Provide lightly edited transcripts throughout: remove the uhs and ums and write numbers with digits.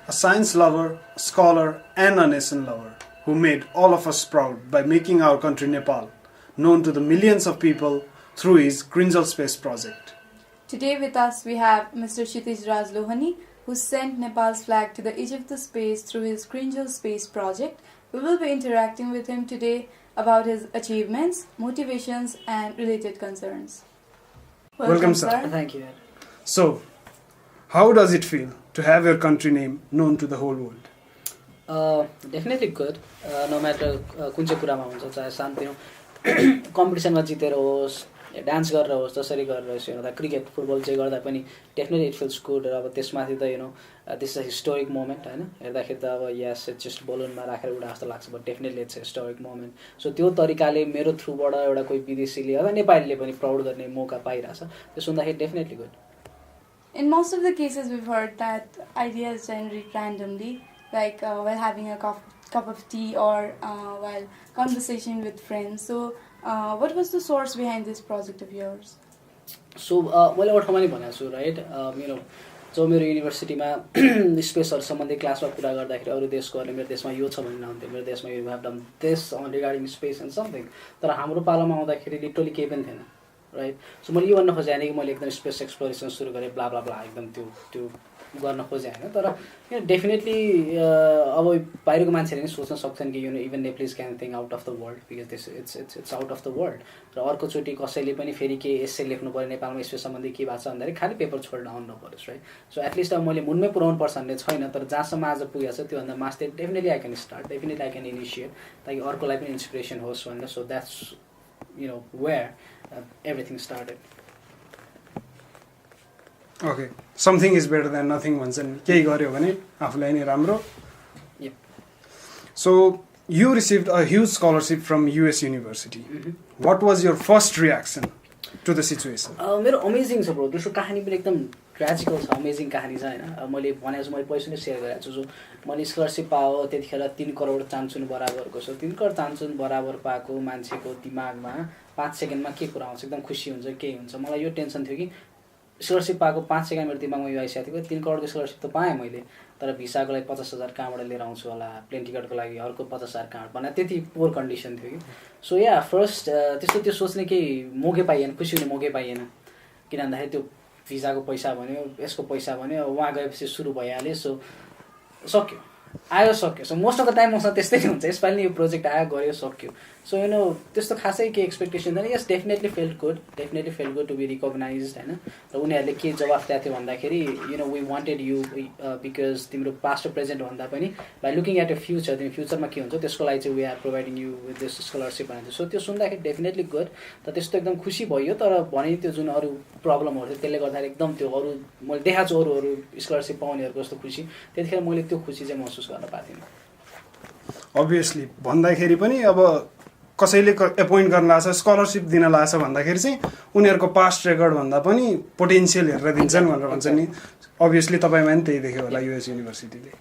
a science lover, a scholar, and a nation lover who made all of us proud by making our country Nepal known to the millions of people through his Grinjal Space project. Today with us we have Mr. Kshitij Raj Lohani, who sent Nepal's flag to the edge of the space through his Grinjal Space project. We will be interacting with him today about his achievements, motivations, and related concerns. Welcome, sir. Thank you. So, how does it feel to have your country name known to the whole world? Definitely good. No matter कुन चाहिँ कुरामा हुन्छ, चाहे शान्ति कम्पिटिसनमा जितेर होस् या dance गरेर होस्, जसरी गरेर होस्, क्रिकेट फुटबल चाहिँ गर्दा पनि डेफिनेटली इट फिल्स गुड। र अब त्यसमाथि त दिस अ हिस्टोरिक मोमेन्ट हैन, हेर्दाखेरि त अब यस इट्स जस्ट बलुनमा राखेर उडा जस्तो लाग्छ, but definitely it's historic moment. So त्यो तरिकाले मेरो थ्रुबाट एउटा कोही विदेशीले अथवा नेपालीले पनि प्राउड गर्ने मौका पाइरहेछ, त्यो सुन्दाखेरि definitely good. In most of the cases we've heard that ideas generate randomly, like while having a cup of tea or while conversation with friends. So what was the source behind this project of yours? So मैले एउटा ठाउँमा नि भनेको छु, right, जो मेरो युनिभर्सिटीमा स्पेसहरू सम्बन्धी क्लासमा कुरा गर्दाखेरि अरू देशकोहरूले मेरो देशमा यो छ भन्ने हुन्थ्यो, मेरो देशमा you have done this on regarding space and something, तर हाम्रो पालामा आउँदाखेरि लिटरली केही पनि थिएन, राइट। सो मैले यो भन्न खोजेँ होइन कि मैले एकदम स्पेस एक्सप्लोरेसन सुरु गरेँ ब्ला ब्ला ब्ला एकदम त्यो गर्न खोजेँ होइन, तर डेफिनेटली अब बाहिरको मान्छेहरूले पनि सोच्न सक्छन् कि even Nepalese can thing out of the world, because this it's out of the world. र अर्कोचोटि कसैले पनि फेरि के एसे लेख्नु पऱ्यो नेपालमा स्पेस सम्बन्धी के भएको छ भन्दाखेरि खालि पेपर छोडेर आउनु नपरोस्, राइट। सो एटलिस्ट अब मैले मुनमै पुऱ्याउनु पर्छ भन्ने छैन, तर जहाँसम्म आज पुगेको छ त्योभन्दा मास्ते definitely I can start, definitely I can initiate, ताकि अर्कोलाई पनि इन्सपिरेसन होस् भनेर। So that's where everything started. Okay, something is better than nothing भन्छन्, केही गर्यो भने आफूलाई नै राम्रो। Yep. So you received a huge scholarship from US University. What was your first reaction to the situation? मेरो अमेजिङ छ ब्रो, दोस्रो कहानी पनि एकदम ट्रेजिकल छ, अमेजिङ कहानी छ होइन। मैले भनेको छु, मैले पैसा नै सेयर गरेको छु, जो मैले स्कलरसिप पाओ त्यतिखेर 3 करोड चान्चुन बराबरको छ। 3 करोड चान्चुन बराबर पाएको मान्छेको दिमागमा 5 सेकेन्डमा के कुरा आउँछ, एकदम खुसी हुन्छ, के हुन्छ। मलाई यो टेन्सन थियो कि स्कलरसिप पाएको 5 सेकेन्ड मेरो दिमागमा यो आइसकेको थियो, 3 करोडको स्कलरसिप त पाएँ मैले, तर भिसाको लागि 50,000 कहाँबाट लिएर आउँछु होला, प्लेन टिकटको लागि अर्को 50,000 कहाँबाट, भने त्यति पोर कन्डिसन थियो कि। सो या फर्स्ट त्यस्तो त्यो सोच्ने केही मौकै पाइएन, खुसी हुने मौकै पाइएन, किन भन्दाखेरि त्यो भिसाको पैसा भन्यो, यसको पैसा भन्यो, वहाँ गएपछि सुरु भइहाल्यो। सो सक्यो, आयो सक्यो। So most of the time मसँग त्यस्तै हुन्छ, यसपालि नि यो प्रोजेक्ट आयो गऱ्यो सक्यो। सो त्यस्तो खासै केही एक्सपेक्टेसन थिएन। यस definitely felt good to be recognise होइन। र उनीहरूले के जवाफ दिएको थियो भन्दाखेरि वी वान्टेड यु बिकज तिम्रो पास्ट र प्रेजेन्ट भन्दा पनि by looking at a future, तिम्रो फ्युचरमा के हुन्छ त्यसको लागि चाहिँ we are providing you with this scholarship भनेको। सो त्यो सुन्दाखेरि डेफिनेटली गुड, त त्यस्तो एकदम खुसी भयो। तर भने त्यो जुन अरू प्रब्लमहरू थियो त्यसले गर्दाखेरि एकदम त्यो अरू मैले देखाएको छु अरू स्कलरसिप पाउनेहरूको जस्तो खुसी, त्यतिखेर मैले त्यो खुसी चाहिँ महसुस गर्न पाएको थिइनँ। अभियसली भन्दाखेरि पनि अब कसैले एपोइन्ट गर्न लाग्छ, स्कलरसिप दिन लाग्छ भन्दाखेरि चाहिँ उनीहरूको पास्ट रेकर्ड भन्दा पनि पोटेन्सियल हेरेर दिन्छन् भनेर भन्छ नि। अभियसली तपाईँमा नि त्यही देख्यो होला US युनिभर्सिटीले।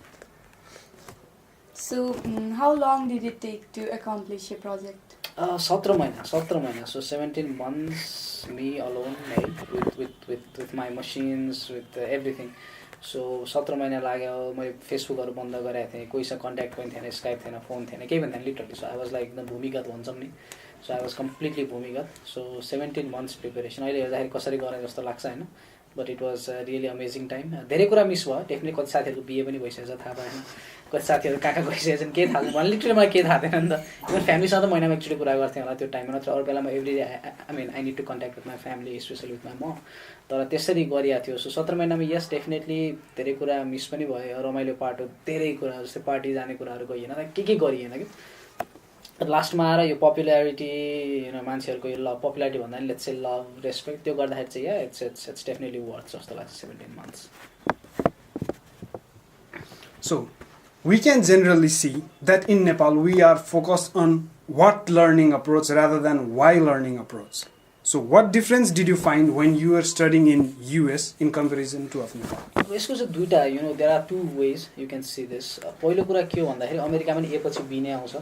So how long did it take to accomplish your project? 17 महिना। So 17 months me alone made with my machines, with everything. So 17 महिना लाग्यो। मैले फेसबुकहरू बन्द गरेको थिएँ, कोहीसँग कन्ट्याक्ट पनि थिएन, स्काइप थिएन, फोन थिएन, केही पनि थिएन literally. So I was like एकदम भूमिगत भन्छौँ नि। सो आई वाज कम्प्लिटली भूमिगत। सो 17 months प्रिपेरेसन अहिले हेर्दाखेरि कसरी गरेँ जस्तो लाग्छ होइन, but it was really amazing time. धेरै कुरा मिस भयो डेफिनेटली। कति साथीहरूको बिहे पनि भइसकेको छ थाहा पाएन, कति साथीहरू कहाँ कहाँ गइसकेको छन् केही थाहा छैन, भने लिटरली मलाई केही थाहा थिएन नि त। इभन फ्यामिलीसँग त महिनामा एकचोटि कुरा गर्थेँ होला त्यो टाइममा, नत्र अरू बेलामा every day I need to contact with my family, specially with my mom. तर त्यसरी गरिएको थियो। सो 17 महिनामा यस डेफिनेटली धेरै कुरा मिस पनि भयो, रमाइलो पार्ट हो, धेरै कुरा जस्तै पार्टी जाने कुराहरू गइएन, के गरिएन कि। लास्टमा आएर यो पपुलारिटी मान्छेहरूको यो पपुलारिटी भन्दा पनि लेट्स से लभ रेस्पेक्ट त्यो गर्दाखेरि चाहिँ या इट्स डेफिनेटली वर्थ जस्तो लाग्छ 17 months. So we can generally see that in Nepal we are focused on what learning approach rather than why learning approach. So what difference did you find when you were studying in US in comparison to Nepal? यसको चाहिँ दुईटा there are two ways you can see this. पहिलो कुरा के हो भन्दाखेरि अमेरिकामा नि ए पछि बी नै आउँछ,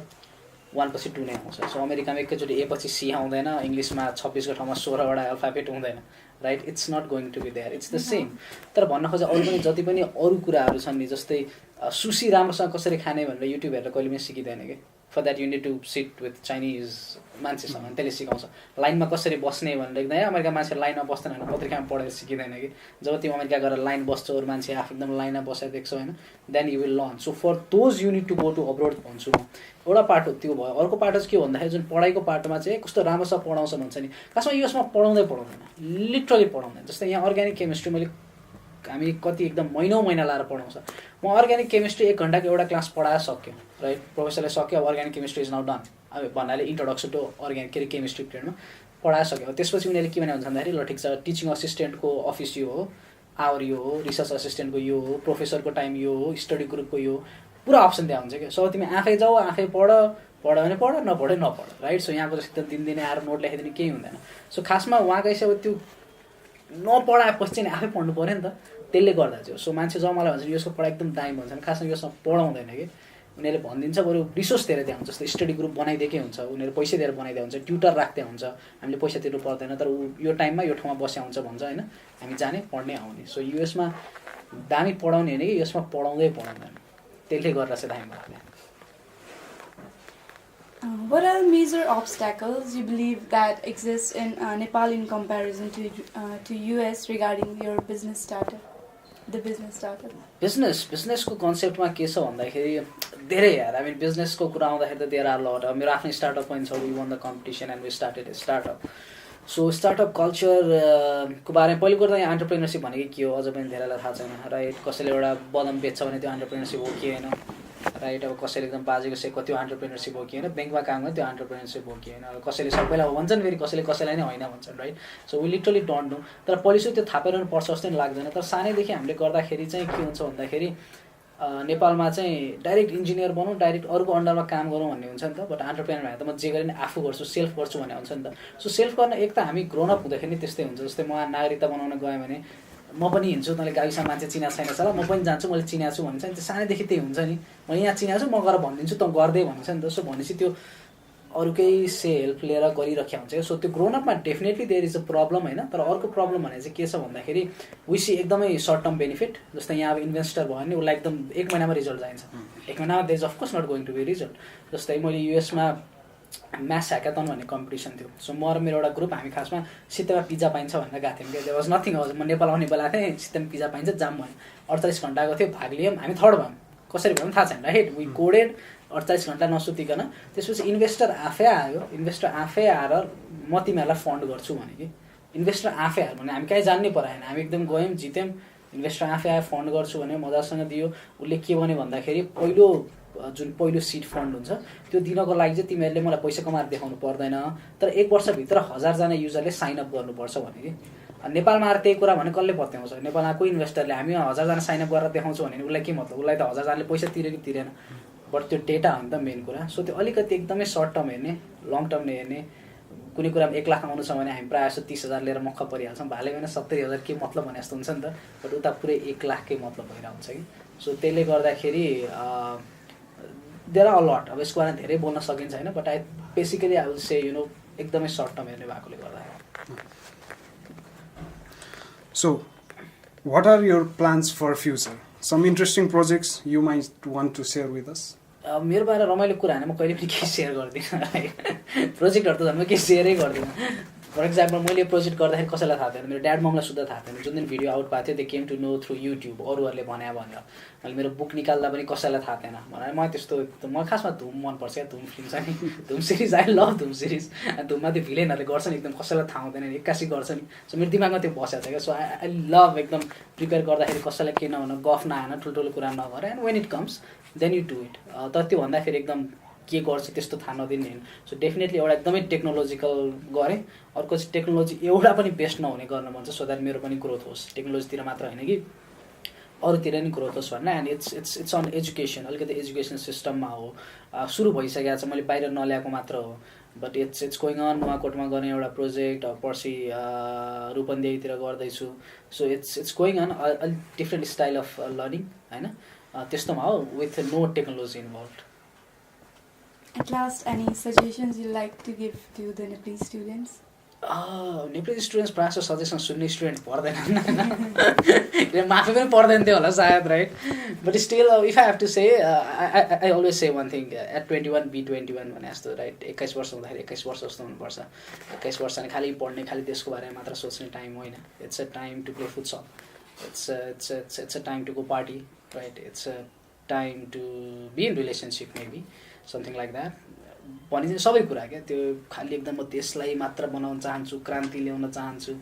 1 पछि 2 नै आउँछ. सो अमेरिकामा एकैचोटि ए पछि सी आउँदैन, इङ्ग्लिसमा 26 को ठाउँमा 16 वटा अल्फाबेट हुँदैन right it's not going to be there it's the same तर भन्न खोजे अरू पनि जति पनि अरू कुराहरू छन् नि जस्तै सुसी राम्रोसँग कसरी खाने भनेर युट्युब हेरेर कहिले पनि सिकिँदैन कि for that you need to sit with Chinese मान्छेसँग त्यसले सिकाउँछ लाइनमा कसरी बस्ने भनेर एकदम अमेरिका मान्छे लाइनमा बस्दैन होइन पत्रिकामा पढेर सिकिँदैन कि जब तिमी अमेरिका गएर लाइन बस्छौ अरू मान्छे आफू एकदम लाइनमा बसेर देख्छौ होइन then you will learn so for those you need to go to abroad भन्छु म एउटा पाटो त्यो भयो अर्को पाटो चाहिँ के भन्दाखेरि जुन पढाइको पाटोमा चाहिँ कस्तो राम्रोसँग पढाउँछ भन्छ नि खासमा युएसमा पढाउँदैन लिटरली पढाउँदैन जस्तै यहाँ अर्ग्यानिक केमिस्ट्री मैले हामी कति एकदम महिना लाएर पढाउँछ म अर्ग्यानिक केमिस्ट्री 1 घन्टाको एउटा क्लास पढाएर सक्यो राइट प्रोफेसरले सक्यो अब organic chemistry is now done अब भन्नाले इन्ट्रोडक्सन टु अर्ग्यानिक के अरे केमिस्ट्री पिरियडमा पढाएर सक्यो त्यसपछि उनीहरूले के भने हुन्छ भन्दाखेरि ल ठिक छ टिचिङ असिस्टेन्टको अफिस यो हो आवर यो हो रिसर्च असिस्टेन्टको यो हो प्रोफेसरको टाइम यो हो स्टडी ग्रुपको यो पुरा अप्सन त्यहाँ हुन्छ क्या सो तिमी आफै जाऊ आफै पढ भने पढ नपढे नपढ राइट सो यहाँको जस्तो दिनदिनै आएर नोट लेखाइदिने केही हुँदैन सो खासमा उहाँको हिसाबले त्यो नपढाएपछि चाहिँ आफै पढ्नु पऱ्यो नि त त्यसले गर्दा चाहिँ सो मान्छे जब मलाई भन्छ यसको पढाइ एकदम दामी भन्छन् खासमा यसमा पढाउँदैन कि उनीहरूले भनिदिन्छ बरु रिसोर्स दिएर त्यहाँ हुन्छ जस्तो स्टडी ग्रुप बनाइदिएकै हुन्छ उनीहरू पैसा दिएर बनाइदिएको हुन्छ ट्युटर राख्दै हुन्छ हामीले पैसा तिर्नु पर्दैन तर यो टाइममा यो ठाउँमा बस्या हुन्छ भन्छ होइन हामी जाने पढ्ने आउने सो युएसमा दामी पढाउने होइन कि यसमा पढाउँदैन त्यसले गर्दा चाहिँ दामी भएको What are major obstacles you believe that exist in Nepal in comparison to US regarding your business startup? The business startup. बिजनेसको कन्सेप्टमा के छ भन्दाखेरि धेरै यार आई मिन बिजनेसको कुरा आउँदाखेरि त देयर आर लट अब मेरो आफ्नै स्टार्टअप पनि छ we won the competition and we started a startup so startup कल्चरको बारेमा पहिलो कुरा त यहाँ एन्टरप्रेनरसिप भनेको के हो अझ पनि धेरैलाई थाहा छैन राइट कसैले एउटा बदम बेच्छ भने त्यो एन्टरप्रेनरसिप हो कि होइन राइट अब कसैले एकदम बाजेको सेको त्यो एन्टरप्रेनरसिप हो कि होइन ब्याङ्कमा काम गर्ने त्यो एन्टरप्रेनरसिप हो कि होइन अब कसैले सबैलाई भन्छन् फेरि कसैलाई नै होइन भन्छन् right so we literally don't know तर पोलिसी त्यो थाहा पाइरहनु पर्छ जस्तो नि लाग्दैन तर सानैदेखि हामीले गर्दाखेरि चाहिँ के हुन्छ भन्दाखेरि नेपालमा चाहिँ डाइरेक्ट इन्जिनियर बनौँ डाइरेक्ट अरूको अन्डरमा काम गरौँ भन्ने हुन्छ नि त बट एन्टरप्रेनर भनेर त म जे गरेँ नि आफू गर्छु सेल्फ गर्छु भन्ने हुन्छ नि त सो सेल्फ गर्न एक त हामी ग्रोन अप हुँदाखेरि नि त्यस्तै हुन्छ जस्तै म नागरिकता बनाउन गएँ भने म पनि हिँड्छु तँले गाविसमा मान्छे चिना छैन छ ल म पनि जान्छु मैले चिनाएको छु भन्छ नि त्यो सानैदेखि त्यही हुन्छ नि म यहाँ चिनाएको छु म गएर भनिदिन्छु त गर्दै भन्छ नि त सो भनेपछि त्यो अरूकै हेल्प लिएर गरिराखेको हुन्छ सो त्यो ग्रोन अपमा definitely there is a problem होइन तर अर्को प्रब्लम भने चाहिँ के छ भन्दाखेरि विसी एकदमै सर्ट टर्म बेनिफिट जस्तै यहाँ अब इन्भेस्टर भयो भने उसलाई एकदम 1 महिनामा रिजल्ट चाहिन्छ 1 महिनामा there is of course not going to be result जस्तै मैले युएसमा म्याथ्स ह्याकाथन भन्ने कम्पिटिसन थियो सो म र मेरो एउटा ग्रुप हामी खासमा सित्तैमा पिज्जा पाइन्छ भनेर गएको थियौँ कि देयर वाज नथिङ म नेपाल आउने बेला थिएँ सित्तैमा पिज्जा पाइन्छ जाम भयो 48 घन्टाको थियो भाग लियौँ हामी थर्ड भयौँ कसरी भयौँ थाहा छैन राइट वी कोडेड 48 घन्टा नसुतिकन त्यसपछि इन्भेस्टर आफै आयो इन्भेस्टर आफै आएर म तिमीहरूलाई फन्ड गर्छु भने कि इन्भेस्टर आफै आयो भने हामी कहीँ जान्नै परेन हामी एकदम गयौँ जित्यौँ इन्भेस्टर आफै आयो फन्ड गर्छु भने मजासँग दियो उसले के भन्यो भन्दाखेरि पहिलो सिड फन्ड हुन्छ त्यो दिनको लागि चाहिँ तिमीहरूले मलाई पैसा कमाएर देखाउनु पर्दैन तर 1 वर्षभित्र 1000 जना युजरले साइन अप गर्नुपर्छ भने कि नेपालमा आएर त्यही कुरा भने कसले पत्याउँछ नेपालमा कोही इन्भेस्टरले हामी 1000 जना साइन अप गरेर देखाउँछौँ भने उसलाई के मतलब उसलाई त 1000 जनाले पैसा तिर्यो कि तिरेन बट त्यो डेटा हो नि त मेन कुरा सो त्यो अलिकति एकदमै सर्ट टर्म हेर्ने लङ टर्म हेर्ने कुनै कुरामा 1 लाख आउनु छ भने हामी प्रायः जस्तो 30,000 लिएर मक्ख परिहाल्छौँ भाले भने 70,000 के मतलब भने जस्तो हुन्छ नि त बट उता पुरै 1 लाखकै मतलब भइरहेको हुन्छ कि सो त्यसले गर्दाखेरि देयर आर लट अब यसको बारेमा धेरै बोल्न सकिन्छ होइन but I basically I will say you know एकदमै सर्ट टर्म हेर्ने भएकोले गर्दा so what are your plans for future? Some interesting projects you might want to share with us? मेरो बारे रमाइलो कुरा होइन म कहिले पनि केही सेयर गर्दिनँ प्रोजेक्टहरू त झन् म केही सेयरै गर्दिनँ फर एक्जाम्पल मैले प्रोजेक्ट गर्दाखेरि कसैलाई थाहा थिएन मेरो ड्याड ममलाई सुद्धा थाहा थिएन जुन दिन भिडियो आउट भएको थियो they came to know through YouTube अरूहरूले भने भनेर मैले मेरो बुक निकाल्दा पनि कसैलाई थाहा थिएन भनेर म त्यस्तो म खासमा धुम मनपर्छ क्या धुम फिल्म छ नि धुम सिरिज आई लभ धुम सिरिज धुममा त्यो भिलेनहरूले गर्छ नि एकदम कसैलाई थाहा हुँदैन 81 गर्छ नि सो मेरो दिमागमा त्यो बसेको छ क्या सो आई लभ एकदम प्रिपेयर गर्दाखेरि कसैलाई के नभन गफ नआएन ठुल्ठुलो कुरा नगर and when it comes then you do it तर त्यो भन्दाखेरि एकदम के गर्छ त्यस्तो थाहा नदिने होइन सो डेफिनेटली एउटा एकदमै टेक्नोलोजिकल गरेँ अर्को चाहिँ टेक्नोलोजी एउटा पनि बेस्ट नहुने गर्न मन छ सो द्याट मेरो पनि ग्रोथ होस् टेक्नोलोजीतिर मात्र होइन कि अरूतिर नि ग्रोथ होस् भन्ने एन्ड इट्स अन एजुकेसन अलिकति एजुकेसन सिस्टममा हो सुरु भइसकेको छ मैले बाहिर नल्याएको मात्र हो बट इट्स गोइङ अन नुवाकोटमा गर्ने एउटा प्रोजेक्ट पर्सि रूपन्देहीतिर गर्दैछु सो इट्स गोइङ अन अलिक डिफ्रेन्ट स्टाइल अफ लर्निङ होइन त्यस्तोमा हो with no technology involve At last, any suggestions you'd like to give to the Nepali students? Nepali students प्रायः जस्तो सजेसन सुन्ने स्टुडेन्ट पढ्दैनन् होइन माफी पनि पढ्दैन थियो होला सायद right but still if I have to say I always say one thing at 21 be 21 भने जस्तो राइट 21 वर्ष हुँदाखेरि 21 वर्ष जस्तो हुनुपर्छ 21 वर्ष नि खालि पढ्ने खालि त्यसको बारेमा मात्र सोच्ने टाइम होइन it's a time to play futsal it's a time to go party right it's a time to be in relationship maybe something like that भने चाहिँ सबै कुरा क्या त्यो खालि एकदम म त्यसलाई मात्र बनाउन चाहन्छु क्रान्ति ल्याउन चाहन्छु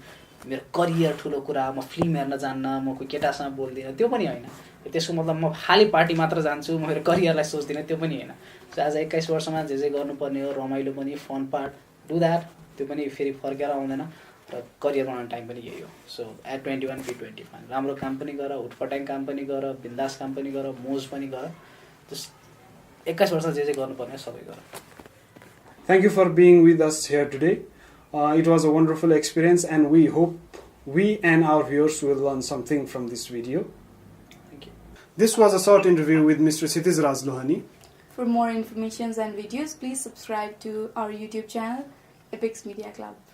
मेरो करियर ठुलो कुरा म फिल्म हेर्न जान्न म कोही केटासँग बोल्दिनँ त्यो पनि होइन त्यसको मतलब म खालि पार्टी मात्र जान्छु म मेरो करियरलाई सोच्दिनँ त्यो पनि होइन सो आज 21 वर्षमा जे गर्नुपर्ने हो रमाइलो पनि फन पार्ट डु द्याट त्यो पनि फेरि फर्केर आउँदैन र करियर बनाउने टाइम पनि यही हो सो एट 21 बी 21 राम्रो काम पनि गर उठफट्याङ काम पनि गर बिन्दास काम पनि गर मोज पनि गर जस्ट 21 वर्ष जे गर्नुपर्ने सबै गर Thank you for being with us here today. It was a wonderful experience and we hope we and our viewers will learn something from this video. Thank you. This was a short interview with Mr. Kshitij Raj Lohani. For more information and videos, please subscribe to our YouTube channel, Epics Media Club.